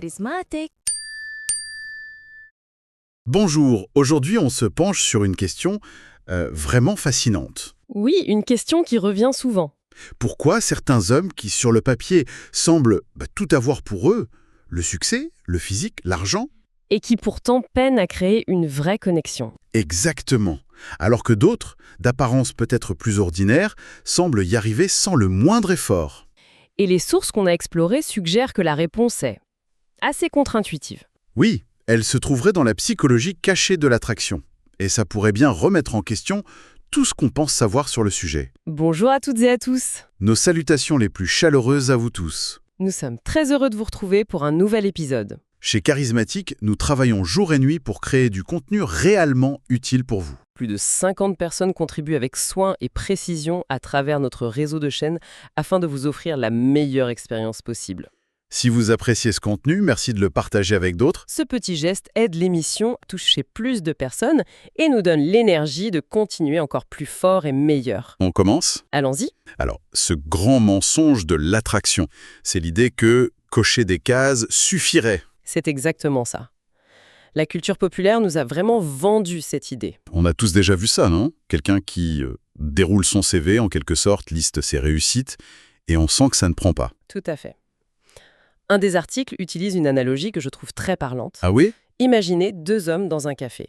charismatic. Bonjour, aujourd'hui on se penche sur une question vraiment fascinante. Oui, une question qui revient souvent. Pourquoi certains hommes qui sur le papier semblent tout avoir pour eux, le succès, le physique, l'argent? Et qui pourtant peinent à créer une vraie connexion. Exactement. Alors que d'autres, d'apparence peut-être plus ordinaires, semblent y arriver sans le moindre effort. Et les sources qu'on a explorées suggèrent que la réponse est assez contre-intuitive. Oui, elle se trouverait dans la psychologie cachée de l'attraction. Et ça pourrait bien remettre en question tout ce qu'on pense savoir sur le sujet. Bonjour à toutes et à tous. Nos salutations les plus chaleureuses à vous tous. Nous sommes très heureux de vous retrouver pour un nouvel épisode. Chez Charismatic, nous travaillons jour et nuit pour créer du contenu réellement utile pour vous. Plus de 50 personnes contribuent avec soin et précision à travers notre réseau de chaînes afin de vous offrir la meilleure expérience possible. Si vous appréciez ce contenu, merci de le partager avec d'autres. Ce petit geste aide l'émission à toucher plus de personnes et nous donne l'énergie de continuer encore plus fort et meilleur. On commence? Allons-y. Alors, ce grand mensonge de l'attraction, c'est l'idée que cocher des cases suffirait. C'est exactement ça. La culture populaire nous a vraiment vendu cette idée. On a tous déjà vu ça, non? Quelqu'un qui déroule son CV, en quelque sorte, liste ses réussites, et on sent que ça ne prend pas. Tout à fait. Un des articles utilise une analogie que je trouve très parlante. Ah oui? Imaginez deux hommes dans un café.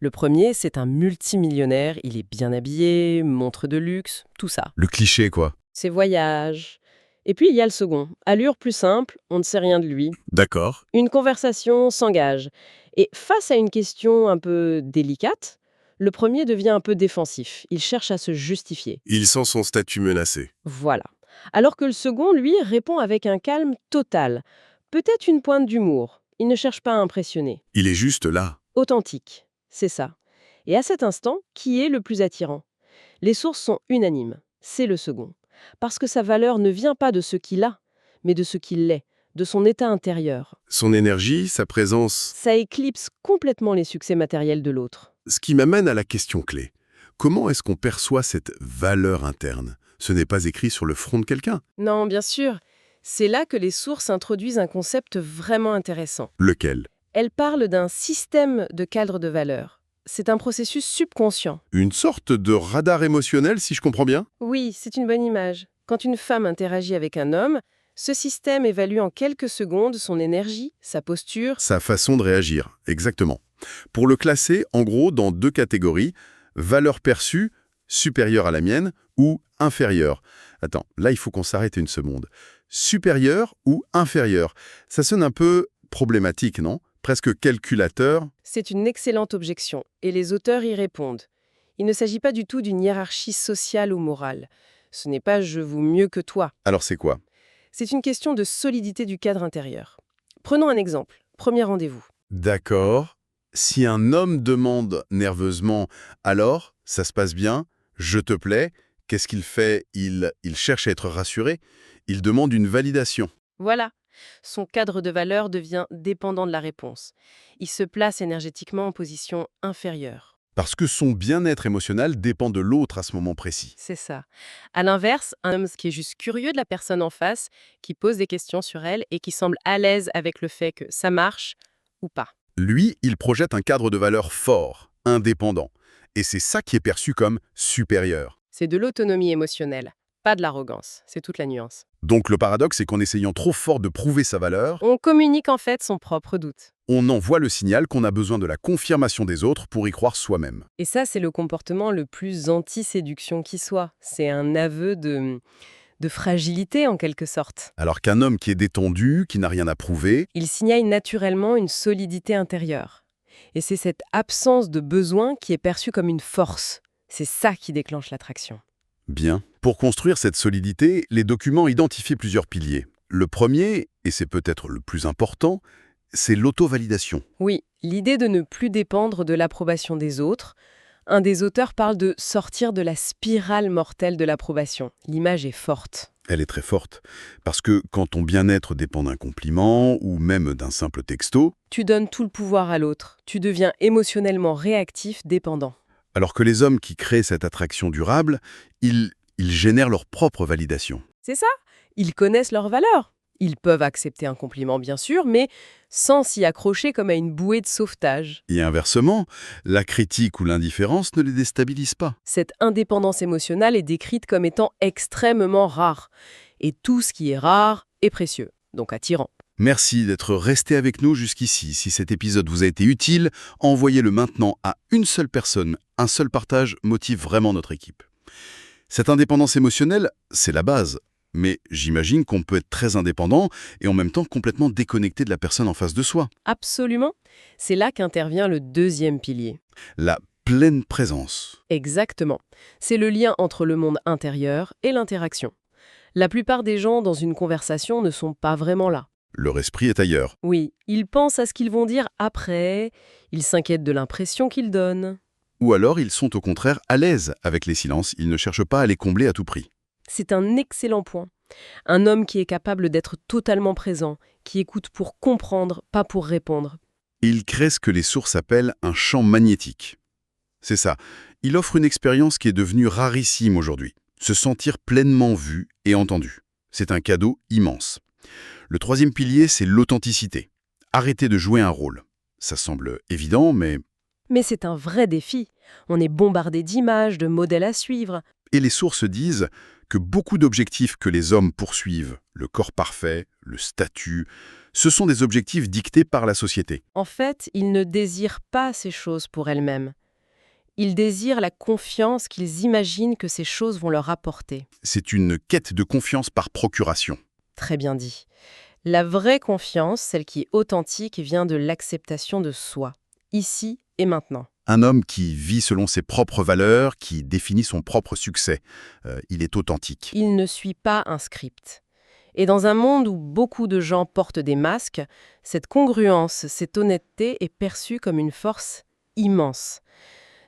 Le premier, c'est un multimillionnaire, il est bien habillé, montre de luxe, tout ça. Le cliché, quoi. Ses voyages. Et puis il y a le second, allure plus simple, on ne sait rien de lui. D'accord. Une conversation s'engage. Et face à une question un peu délicate, le premier devient un peu défensif. Il cherche à se justifier. Il sent son statut menacé. Voilà. Alors que le second, lui, répond avec un calme total. Peut-être une pointe d'humour. Il ne cherche pas à impressionner. Il est juste là. Authentique, c'est ça. Et à cet instant, qui est le plus attirant? Les sources sont unanimes. C'est le second. Parce que sa valeur ne vient pas de ce qu'il a, mais de ce qu'il est, de son état intérieur. Son énergie, sa présence. Ça éclipse complètement les succès matériels de l'autre. Ce qui m'amène à la question clé. Comment est-ce qu'on perçoit cette valeur interne? Ce n'est pas écrit sur le front de quelqu'un. Non, bien sûr. C'est là que les sources introduisent un concept vraiment intéressant. Lequel? Elles parlent d'un système de cadre de valeur. C'est un processus subconscient. Une sorte de radar émotionnel, si je comprends bien? Oui, c'est une bonne image. Quand une femme interagit avec un homme, ce système évalue en quelques secondes son énergie, sa posture. Sa façon de réagir, exactement. Pour le classer, en gros, dans deux catégories, valeur perçue, supérieure à la mienne, ou inférieure. Attends, là, il faut qu'on s'arrête une seconde. Supérieure ou inférieure? Ça sonne un peu problématique, non? Presque calculateur. C'est une excellente objection, et les auteurs y répondent. Il ne s'agit pas du tout d'une hiérarchie sociale ou morale. Ce n'est pas « je vaux mieux que toi ». Alors c'est quoi? C'est une question de solidité du cadre intérieur. Prenons un exemple. Premier rendez-vous. D'accord. Si un homme demande nerveusement « Alors, ça se passe bien? Je te plais ?» Qu'est-ce qu'il fait? Il cherche à être rassuré. Il demande une validation. Voilà. Son cadre de valeur devient dépendant de la réponse. Il se place énergétiquement en position inférieure. Parce que son bien-être émotionnel dépend de l'autre à ce moment précis. C'est ça. À l'inverse, un homme qui est juste curieux de la personne en face, qui pose des questions sur elle et qui semble à l'aise avec le fait que ça marche ou pas. Lui, il projette un cadre de valeur fort, indépendant. Et c'est ça qui est perçu comme supérieur. C'est de l'autonomie émotionnelle, pas de l'arrogance. C'est toute la nuance. Donc le paradoxe, c'est qu'en essayant trop fort de prouver sa valeur, On communique en fait son propre doute. on envoie le signal qu'on a besoin de la confirmation des autres pour y croire soi-même. Et ça, c'est le comportement le plus anti-séduction qui soit. C'est un aveu de fragilité en quelque sorte. Alors qu'un homme qui est détendu, qui n'a rien à prouver, Il signale naturellement une solidité intérieure. Et c'est cette absence de besoin qui est perçue comme une force. C'est ça qui déclenche l'attraction. bien. Pour construire cette solidité, les documents identifient plusieurs piliers. Le premier, et c'est peut-être le plus important, c'est l'auto-validation. Oui, l'idée de ne plus dépendre de l'approbation des autres. Un des auteurs parle de sortir de la spirale mortelle de l'approbation. L'image est forte. Elle est très forte, parce que quand ton bien-être dépend d'un compliment ou même d'un simple texto, Tu donnes tout le pouvoir à l'autre. Tu deviens émotionnellement réactif, dépendant. alors que les hommes qui créent cette attraction durable, ils génèrent leur propre validation. C'est ça. Ils connaissent leurs valeurs. Ils peuvent accepter un compliment, bien sûr, mais sans s'y accrocher comme à une bouée de sauvetage. Et inversement, la critique ou l'indifférence ne les déstabilise pas. Cette indépendance émotionnelle est décrite comme étant extrêmement rare. Et tout ce qui est rare est précieux, donc attirant. Merci d'être resté avec nous jusqu'ici. Si cet épisode vous a été utile, envoyez-le maintenant à une seule personne. Un seul partage motive vraiment notre équipe. Cette indépendance émotionnelle, c'est la base. Mais j'imagine qu'on peut être très indépendant et en même temps complètement déconnecté de la personne en face de soi. Absolument. C'est là qu'intervient le deuxième pilier. La pleine présence. Exactement. C'est le lien entre le monde intérieur et l'interaction. La plupart des gens dans une conversation ne sont pas vraiment là. Leur esprit est ailleurs. Oui, ils pensent à ce qu'ils vont dire après, ils s'inquiètent de l'impression qu'ils donnent. Ou alors ils sont au contraire à l'aise avec les silences, ils ne cherchent pas à les combler à tout prix. C'est un excellent point. Un homme qui est capable d'être totalement présent, qui écoute pour comprendre, pas pour répondre. Il crée ce que les sources appellent un champ magnétique. C'est ça, il offre une expérience qui est devenue rarissime aujourd'hui. Se sentir pleinement vu et entendu. C'est un cadeau immense. Le troisième pilier, c'est l'authenticité. Arrêter de jouer un rôle. Ça semble évident, mais c'est un vrai défi. On est bombardé d'images, de modèles à suivre. Et les sources disent que beaucoup d'objectifs que les hommes poursuivent, le corps parfait, le statut, ce sont des objectifs dictés par la société. En fait, ils ne désirent pas ces choses pour elles-mêmes. Ils désirent la confiance qu'ils imaginent que ces choses vont leur apporter. C'est une quête de confiance par procuration. Très bien dit. La vraie confiance, celle qui est authentique, vient de l'acceptation de soi, ici et maintenant. Un homme qui vit selon ses propres valeurs, qui définit son propre succès. Il est authentique. Il ne suit pas un script. Et dans un monde où beaucoup de gens portent des masques, cette congruence, cette honnêteté est perçue comme une force immense.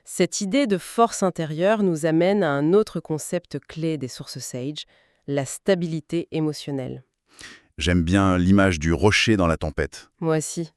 Cette idée de force intérieure nous amène à un autre concept clé des sources Sage, la stabilité émotionnelle. J'aime bien l'image du rocher dans la tempête. Moi aussi.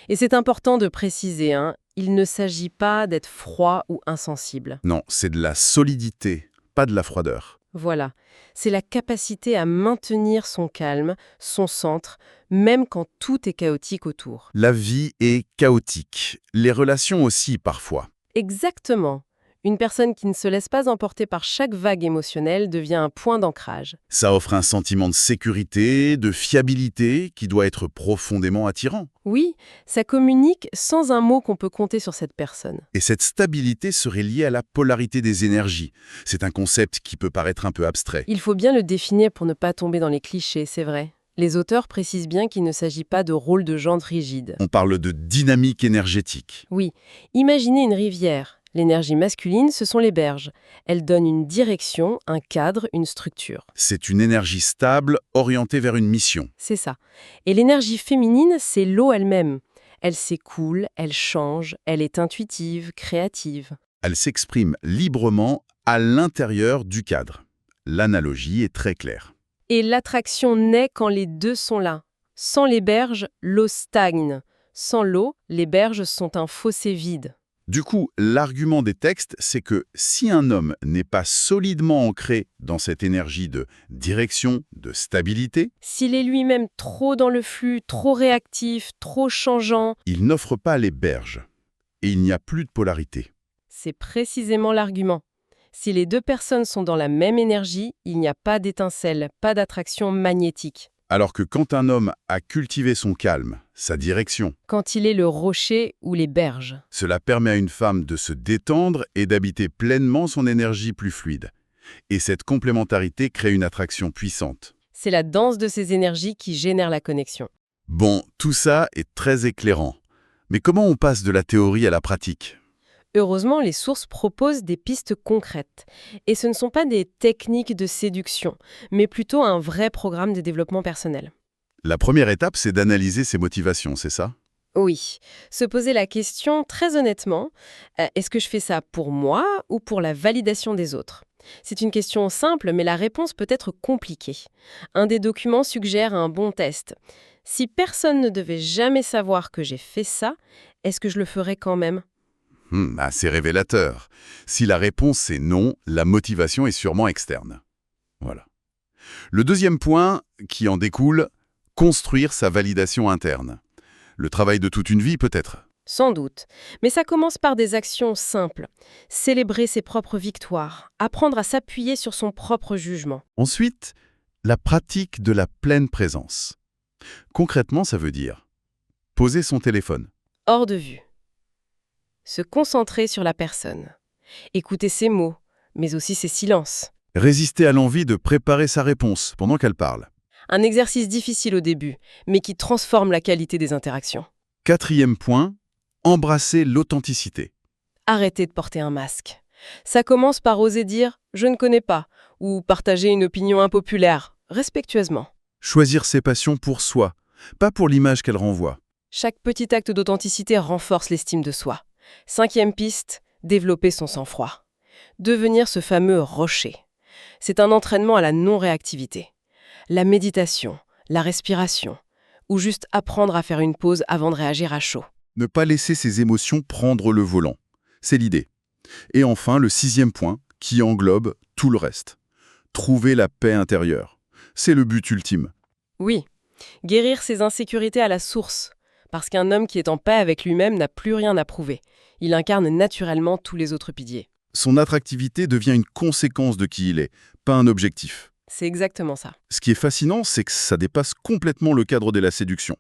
Et c'est important de préciser, il ne s'agit pas d'être froid ou insensible. Non, c'est de la solidité, pas de la froideur. Voilà, c'est la capacité à maintenir son calme, son centre, même quand tout est chaotique autour. La vie est chaotique. Les relations aussi, parfois. Exactement. Une personne qui ne se laisse pas emporter par chaque vague émotionnelle devient un point d'ancrage. Ça offre un sentiment de sécurité, de fiabilité, qui doit être profondément attirant. Oui, ça communique sans un mot qu'on peut compter sur cette personne. Et cette stabilité serait liée à la polarité des énergies. C'est un concept qui peut paraître un peu abstrait. Il faut bien le définir pour ne pas tomber dans les clichés, c'est vrai. Les auteurs précisent bien qu'il ne s'agit pas de rôle de genre rigide. On parle de dynamique énergétique. Oui, imaginez une rivière. L'énergie masculine, ce sont les berges. Elles donnent une direction, un cadre, une structure. C'est une énergie stable, orientée vers une mission. C'est ça. Et l'énergie féminine, c'est l'eau elle-même. Elle s'écoule, elle change, elle est intuitive, créative. Elle s'exprime librement à l'intérieur du cadre. L'analogie est très claire. Et l'attraction naît quand les deux sont là. Sans les berges, l'eau stagne. Sans l'eau, les berges sont un fossé vide. Du coup, l'argument des textes, c'est que si un homme n'est pas solidement ancré dans cette énergie de direction, de stabilité, s'il est lui-même trop dans le flux, trop réactif, trop changeant, il n'offre pas les berges. Et il n'y a plus de polarité. c'est précisément l'argument. Si les deux personnes sont dans la même énergie, il n'y a pas d'étincelle, pas d'attraction magnétique. Alors que quand un homme a cultivé son calme, sa direction, Quand il est le rocher ou les berges. cela permet à une femme de se détendre et d'habiter pleinement son énergie plus fluide. Et cette complémentarité crée une attraction puissante. C'est la danse de ces énergies qui génère la connexion. Bon, tout ça est très éclairant. Mais comment on passe de la théorie à la pratique ? Heureusement, les sources proposent des pistes concrètes. Et ce ne sont pas des techniques de séduction, mais plutôt un vrai programme de développement personnel. La première étape, c'est d'analyser ses motivations, c'est ça ? Oui, se poser la question très honnêtement, est-ce que je fais ça pour moi ou pour la validation des autres ? C'est une question simple, mais la réponse peut être compliquée. Un des documents suggère un bon test. Si personne ne devait jamais savoir que j'ai fait ça, est-ce que je le ferais quand même ? C'est révélateur. Si la réponse est non, la motivation est sûrement externe. Voilà. Le deuxième point qui en découle, Construire sa validation interne. Le travail de toute une vie, peut-être. Sans doute. Mais ça commence par des actions simples. Célébrer ses propres victoires, apprendre à s'appuyer sur son propre jugement. Ensuite, la pratique de la pleine présence. Concrètement, ça veut dire poser son téléphone. Hors de vue. Se concentrer sur la personne. Écouter ses mots, mais aussi ses silences. Résister à l'envie de préparer sa réponse pendant qu'elle parle. Un exercice difficile au début, mais qui transforme la qualité des interactions. 4e point, embrasser l'authenticité. Arrêter de porter un masque. Ça commence par oser dire « je ne connais pas » ou partager une opinion impopulaire, respectueusement. Choisir ses passions pour soi, pas pour l'image qu'elle renvoie. Chaque petit acte d'authenticité renforce l'estime de soi. 5e piste, développer son sang-froid. Devenir ce fameux rocher. C'est un entraînement à la non-réactivité. La méditation, la respiration, ou juste apprendre à faire une pause avant de réagir à chaud. Ne pas laisser ses émotions prendre le volant. C'est l'idée. Et enfin, le 6e point, qui englobe tout le reste. Trouver la paix intérieure. C'est le but ultime. Oui, guérir ses insécurités à la source. Parce qu'un homme qui est en paix avec lui-même n'a plus rien à prouver. Il incarne naturellement tous les autres piliers. Son attractivité devient une conséquence de qui il est, pas un objectif. C'est exactement ça. Ce qui est fascinant, c'est que ça dépasse complètement le cadre de la séduction.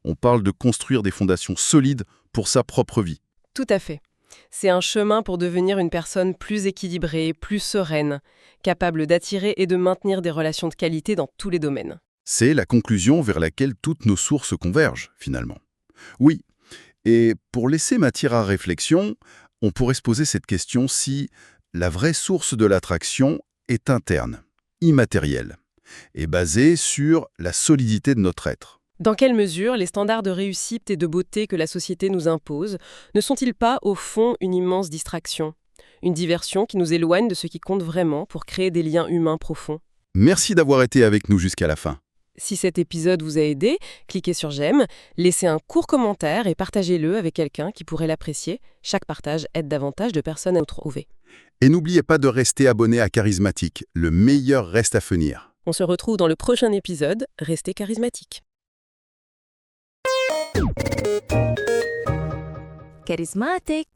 On parle de construire des fondations solides pour sa propre vie. Tout à fait. C'est un chemin pour devenir une personne plus équilibrée, plus sereine, capable d'attirer et de maintenir des relations de qualité dans tous les domaines. C'est la conclusion vers laquelle toutes nos sources convergent, finalement. Oui, et pour laisser matière à réflexion, on pourrait se poser cette question si la vraie source de l'attraction est interne, immatérielle, et basée sur la solidité de notre être. Dans quelle mesure les standards de réussite et de beauté que la société nous impose ne sont-ils pas, au fond, une immense distraction? Une diversion qui nous éloigne de ce qui compte vraiment pour créer des liens humains profonds? Merci d'avoir été avec nous jusqu'à la fin. Si cet épisode vous a aidé, cliquez sur j'aime, laissez un court commentaire et partagez-le avec quelqu'un qui pourrait l'apprécier. Chaque partage aide davantage de personnes à nous trouver. Et n'oubliez pas de rester abonné à Charismatique, le meilleur reste à venir. On se retrouve dans le prochain épisode. Restez charismatique. Charismatic.